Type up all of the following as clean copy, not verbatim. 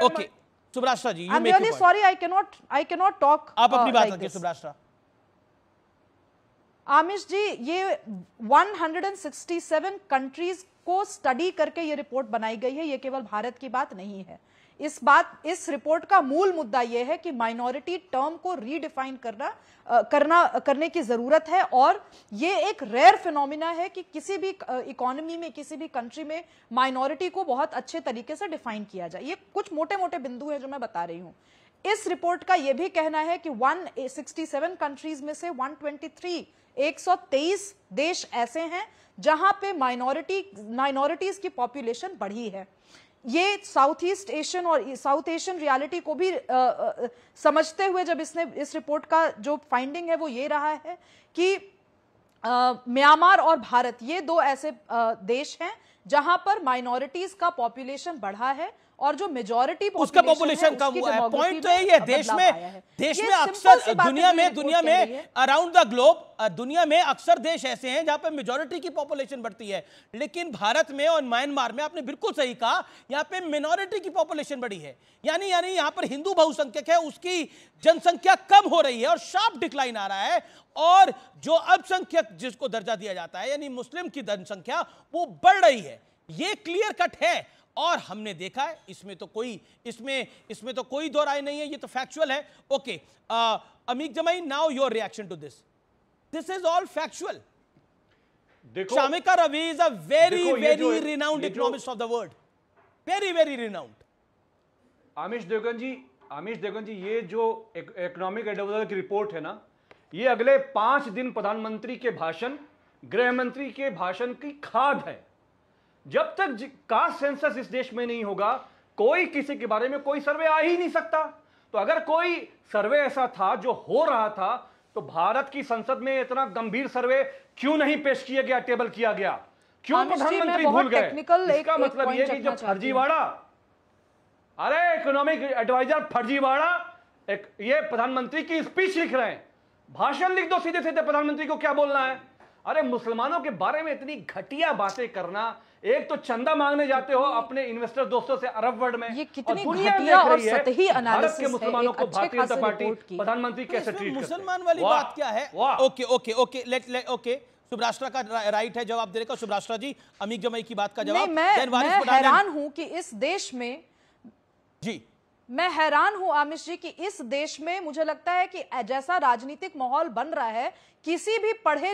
Okay Subrashtra ji, I'm really sorry, I cannot talk. आप अपनी बात like रखिए this. सुब्राष्ट्रा। आमिश जी, ये 167 कंट्रीज को स्टडी करके ये रिपोर्ट बनाई गई है, ये केवल भारत की बात नहीं है। इस रिपोर्ट का मूल मुद्दा यह है कि माइनॉरिटी टर्म को रीडिफाइन करने की जरूरत है, और ये एक रेयर फिनोमिना है कि किसी भी इकोनॉमी में, किसी भी कंट्री में माइनॉरिटी को बहुत अच्छे तरीके से डिफाइन किया जाए। ये कुछ मोटे मोटे बिंदु हैं जो मैं बता रही हूं। इस रिपोर्ट का यह भी कहना है कि 167 कंट्रीज में से 123 देश ऐसे हैं जहां पे माइनॉरिटीज की पॉपुलेशन बढ़ी है। ये साउथ ईस्ट एशियन और साउथ एशियन रियलिटी को भी समझते हुए जब इस रिपोर्ट का जो फाइंडिंग है वो ये रहा है कि म्यांमार और भारत, ये दो ऐसे देश हैं जहां पर माइनॉरिटीज का पॉपुलेशन बढ़ा है और जो मेजॉरिटी उसका पॉपुलेशन कम हुआ है। पॉइंट तो यही है, देश में अक्सर दुनिया में अराउंड द ग्लोब दुनिया में अक्सर देश ऐसे हैं जहां पे मेजॉरिटी की पॉपुलेशन बढ़ती है, लेकिन भारत में और म्यांमार में आपने बिल्कुल सही कहा, यहां पे मिनॉरिटी की पॉपुलेशन बढ़ी है। यानी यहां पर हिंदू बहुसंख्यक है उसकी जनसंख्या कम हो रही है और शार्प डिक्लाइन आ रहा है, और जो अल्पसंख्यक जिसको दर्जा दिया जाता है यानी मुस्लिम की जनसंख्या वो बढ़ रही है। ये क्लियर कट है और हमने देखा है, इसमें तो कोई दो राय नहीं है, ये तो फैक्चुअल है। Okay Amik Jamai, now your reaction to this is all factual. Shamika Ravi is a very very renowned economist of the world, very very renowned. Amish Devgan ji, ये जो इकोनॉमिक एडवाइजर की रिपोर्ट है ना, ये अगले 5 दिन प्रधानमंत्री के भाषण, गृह मंत्री के भाषण की खाद है। जब तक कास्ट सेंसस इस देश में नहीं होगा, कोई किसी के बारे में कोई सर्वे आ ही नहीं सकता। तो अगर कोई सर्वे ऐसा था जो हो रहा था, तो भारत की संसद में इतना गंभीर सर्वे क्यों नहीं पेश किया गया, टेबल किया गया? क्यों प्रधानमंत्री भूल गए? इसका मतलब यह कि जब फर्जीवाड़ा, अरे इकोनॉमिक एडवाइजर फर्जीवाड़ा, ये प्रधानमंत्री की स्पीच लिख रहे हैं, भाषण लिख दो सीधे सीधे, प्रधानमंत्री को क्या बोलना है? अरे मुसलमानों के बारे में इतनी घटिया बातें करना, एक तो चंदा मांगने जाते हो अपने इन्वेस्टर दोस्तों से अरब वर्ल्ड में, ये कितनी घटिया और सतही एनालिसिस के मुसलमानों को भारतीय जनता पार्टी प्रधानमंत्री कैसे ट्रीट करते हैं? मुसलमान वाली बात क्या है? ओके सुब्राष्ट्रा का राइट है जवाब देने का। सुब्राष्ट्रा जी, अमीक जमाई की बात का जवाब। मैं हैरान हूं कि इस देश में, जी मैं हैरान हूं आमिश जी कि इस देश में मुझे लगता है कि जैसा राजनीतिक माहौल बन रहा है, किसी भी पढ़े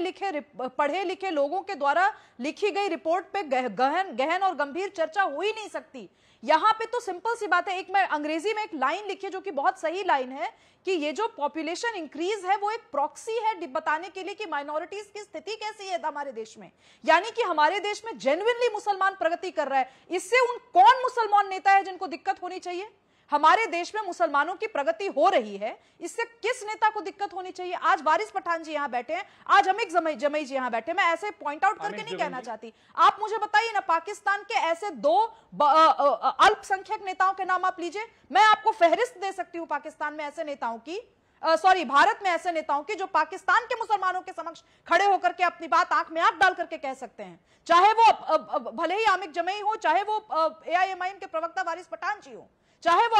लिखे लोगों के द्वारा लिखी गई रिपोर्ट पे गहन और गंभीर चर्चा हो ही नहीं सकती। यहां पे तो सिंपल सी बात है, एक मैं अंग्रेजी में एक लाइन लिखी जो कि बहुत सही लाइन है कि ये जो पॉपुलेशन इंक्रीज है वो एक प्रॉक्सी है बताने के लिए कि माइनॉरिटीज की स्थिति कैसी है हमारे देश में। यानी कि हमारे देश में जेन्युइनली मुसलमान प्रगति कर रहा है। इससे कौन मुसलमान नेता है जिनको दिक्कत होनी चाहिए? हमारे देश में मुसलमानों की प्रगति हो रही है, इससे किस नेता को दिक्कत होनी चाहिए? आज वारिस पठान जी यहां बैठे हैं, आज अमीक जमाई जी यहां बैठे, मैं ऐसे पॉइंट आउट करके नहीं कहना चाहती। आप मुझे बताइए ना, पाकिस्तान के ऐसे 2 अल्पसंख्यक नेताओं के नाम आप लीजिए। मैं आपको फहरिस्त दे सकती हूं पाकिस्तान में ऐसे नेताओं की, भारत में ऐसे नेताओं की जो पाकिस्तान के मुसलमानों के समक्ष खड़े होकर के अपनी बात आंख में आंख डाल करके कह सकते हैं, चाहे वो भले ही अमीक जमाई हो, चाहे वो AIMIM के प्रवक्ता वारिस पठान जी हो, चाहे वो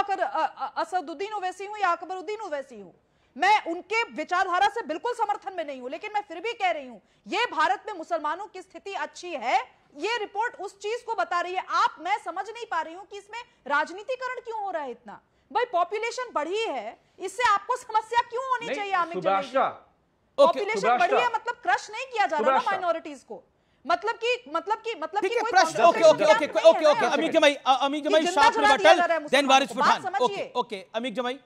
असदुद्दीन ओवैसी हो या अकबरुद्दीन ओवैसी हो। मैं उनके विचारधारा से बिल्कुल समर्थन में नहीं हूं, लेकिन मैं फिर भी कह रही हूं ये भारत में मुसलमानों की स्थिति अच्छी है, ये रिपोर्ट उस चीज को बता रही है। मैं समझ नहीं पा रही हूं कि इसमें राजनीतिकरण क्यों हो रहा है इतना। भाई पॉपुलेशन बढ़ी है, इससे आपको समस्या क्यों होनी चाहिए? पॉपुलेशन बढ़ी है मतलब क्रश नहीं किया जा रहा ना माइनॉरिटीज को, मतलब कि ओके अमीक जमाई शार्प रिबटल, देन वारिस पठान। ओके अमीक जमाई।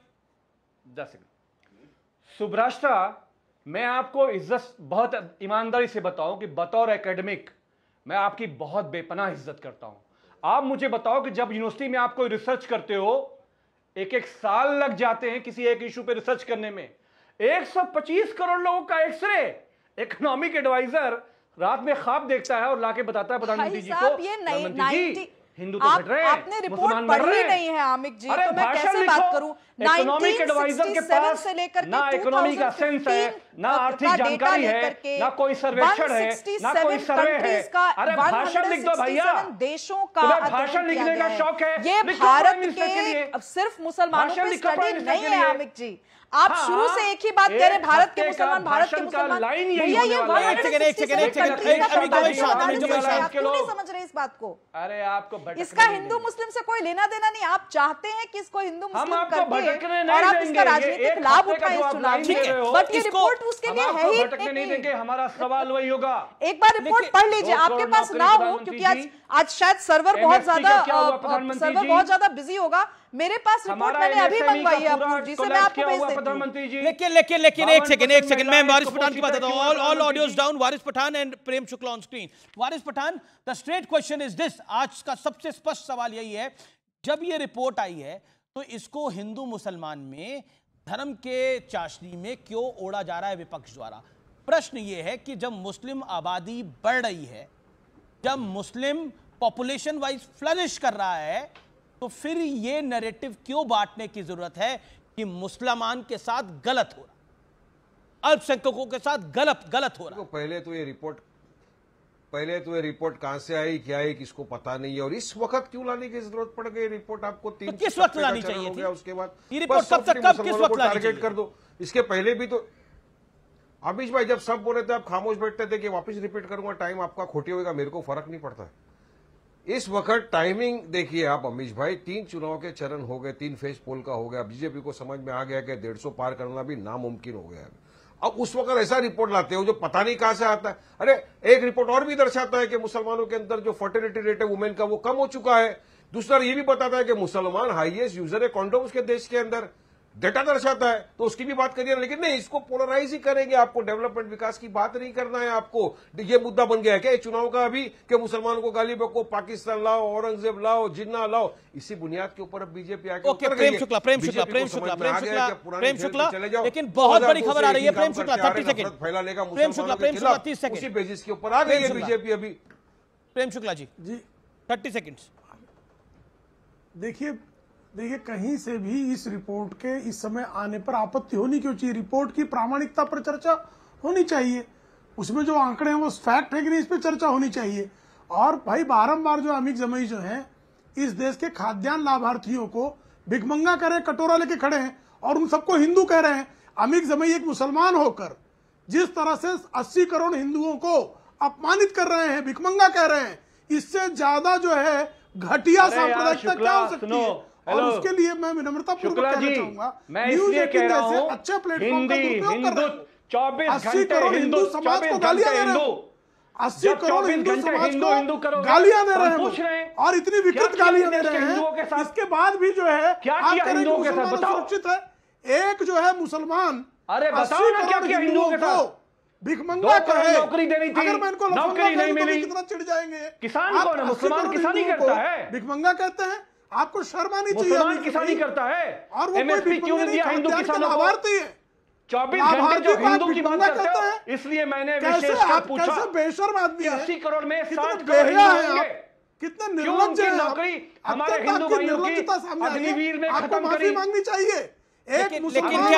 सुब्राष्ट्रा, मैं आपको इज्जत बहुत ईमानदारी से बताऊं कि बतौर एकेडमिक मैं आपकी बहुत बेपनाह इज्जत करता हूं। आप मुझे बताओ कि जब यूनिवर्सिटी में आप कोई रिसर्च करते हो, एक साल लग जाते हैं किसी एक इशू पे रिसर्च करने में, 125 करोड़ लोगों का एक्सरे इकोनॉमिक एडवाइजर रात में ख्वाब देखता है और लाके बताता है प्रधानमंत्री जी को, हिंदू तो घट रहे हैं, आपने रिपोर्ट पढ़ी नहीं है आमिर जी, तो मैं कैसे बात करूं? इकोनॉमिक एडवाइजर के पास से लेकर ना इकोनॉमी का सेंस है, ना आर्थिक जानकारी है, ना कोई सर्वेक्षण है, ना कोई सर्वे है। अरे भाषण लिख दो भैया, देशों का भाषण लिखने का शौक है, ये भारत के सिर्फ मुसलमानों पे स्टडी नहीं है आमिर जी। आप शुरू से एक ही बात कह रहे हैं, भारत के मुसलमान, भारत के मुसलमान। भैया ये क्यों नहीं समझ रहे इस बात को? अरे आपको इसका हिंदू मुस्लिम से कोई लेना देना नहीं। आप चाहते हैं कि इसको हिंदू मुस्लिम करके और आप इसका राजनीतिक लाभ उठाएं इस चुनाव में, बट ये रिपोर्ट उसके लिए है ही नहीं देंगे। हमारा सवाल वही होगा, एक बार रिपोर्ट पढ़ लीजिए, आपके पास ना हो, क्योंकि आज शायद सर्वर बहुत ज्यादा बिजी होगा। मेरे पास रिपोर्ट मैंने अभी मंगवाई है अपूर्व जी से, मैं आपको भेज देती हूं। लेकिन एक सेकंड मैं वारिस पठान की बात बताता हूं। All audios down, Waris Pathan and Prem Shukla on screen. Waris Pathan, the straight question is this, आज का सबसे स्पष्ट सवाल यही है, जब ये रिपोर्ट आई है तो इसको हिंदू मुसलमान में धर्म के चाशनी में क्यों ओढ़ा जा रहा है विपक्ष द्वारा? प्रश्न ये है कि जब मुस्लिम आबादी बढ़ रही है, जब मुस्लिम पॉपुलेशन वाइज फ्लरिश कर रहा है, तो फिर ये नैरेटिव क्यों बांटने की जरूरत है कि मुसलमान के साथ गलत हो रहा, अल्पसंख्यकों के साथ गलत हो रहा? पहले तो ये रिपोर्ट कहां से आई, क्या आई, किसको पता नहीं है, और इस वक्त क्यों लाने की जरूरत पड़ गई? रिपोर्ट आपको 3 तो किस वक्त लानी चाहिए थी? उसके बाद ये रिपोर्ट कब किस वक्त टारगेट कर दो। इसके पहले भी तो अमीश भाई जब सब बोल रहे थे आप खामोश बैठते थे कि वापस रिपीट करूंगा, टाइम आपका खोटी होगा, मेरे को फर्क नहीं पड़ता है। इस वक्त टाइमिंग देखिए आप अमीश भाई, 3 चुनाव के चरण हो गए, 3 फेज पोल का हो गया, बीजेपी को समझ में आ गया कि 150 पार करना भी नामुमकिन हो गया है। अब उस वक्त ऐसा रिपोर्ट लाते हो जो पता नहीं कहां से आता है। अरे एक रिपोर्ट और भी दर्शाता है कि मुसलमानों के अंदर जो फर्टिलिटी रेट है वुमेन का वो कम हो चुका है। दूसरा ये भी बताता है कि मुसलमान हाईएस्ट यूजर है कॉन्डोम्स के देश के अंदर, डेटा दर्शाता है, तो उसकी भी बात करिए। लेकिन नहीं, इसको पोलराइज ही करेंगे, आपको डेवलपमेंट विकास की बात नहीं करना है। आपको ये मुद्दा बन गया है क्या चुनाव का अभी कि मुसलमानों को गाली बको, पाकिस्तान लाओ, औरंगजेब लाओ, जिन्ना लाओ, इसी बुनियाद के ऊपर बीजेपी आके प्रेम शुक्ला, लेकिन बहुत बड़ी खबर आ रही है। प्रेम शुक्ला 30 सेकंड फैलाने का मुसलमानों के खिलाफ उसी बेसिस के ऊपर आ गई है बीजेपी अभी। प्रेम शुक्ला जी 30 सेकंड। देखिए कहीं से भी इस रिपोर्ट के इस समय आने पर आपत्ति होनी क्यों चाहिए? रिपोर्ट की प्रामाणिकता पर चर्चा होनी चाहिए, उसमें जो आंकड़े हैं वो फैक्ट है कि नहीं, इस पर चर्चा होनी चाहिए। और भाई बारंबार जो अमीर जमई जो हैं इस देश के खाद्यान्न लाभार्थियों को भिखमंगा करे, कटोरा लेके खड़े हैं और उन सबको हिंदू कह रहे हैं। अमीर जमई एक मुसलमान होकर जिस तरह से 80 करोड़ हिंदुओं को अपमानित कर रहे हैं, भिखमंगा कह रहे हैं, इससे ज्यादा जो है घटिया सांप्रदायिकता क्या हो सकती है? और उसके लिए मैं विनम्रतापूर्वक कहना चाहूंगा, न्यूज़ 18 जैसे अच्छे प्लेटफॉर्म का दुरुपयोग कर रहे हैं। 80 करोड़ हिंदू समाज को गालियां दे रहे हैं, 80 करोड़ हिंदू समाज को गालियां दे रहे हैं और इतनी विकृत गालियां दे रहे हैं। इसके बाद भी जो है आप कह रहे हैं मुसलमान सुरक्षित है। एक जो है मुसलमान 80 करोड़ हिंदुओं को भिखमंगा कहे, नौकरी देनी थी, अगर मैं इनको नौकरी नहीं मिली, कितना चिढ़ जाएंगे। किसान कौन है? मुसलमान किसानी करता है, भिखमंगा कहते हैं। आपको शर्म आनी चाहिए। मुसलमान किसानी करता है और वो एमएसपी क्यों नहीं दिया हिंदू किसानों को? लाभार्थी है 24 घंटे जो हिंदू की बात करते हैं, इसलिए मैंने विशेषकर पूछा। कैसे बेशर्म आदमी है? 80 करोड़ में 60 करोड़ होंगे, कितने निर्लज्ज हैं नौकरी हमारे हिंदू भाइयों की अग्निवीर में खत्म करी। मांगनी चाहिए। एक मुसलमान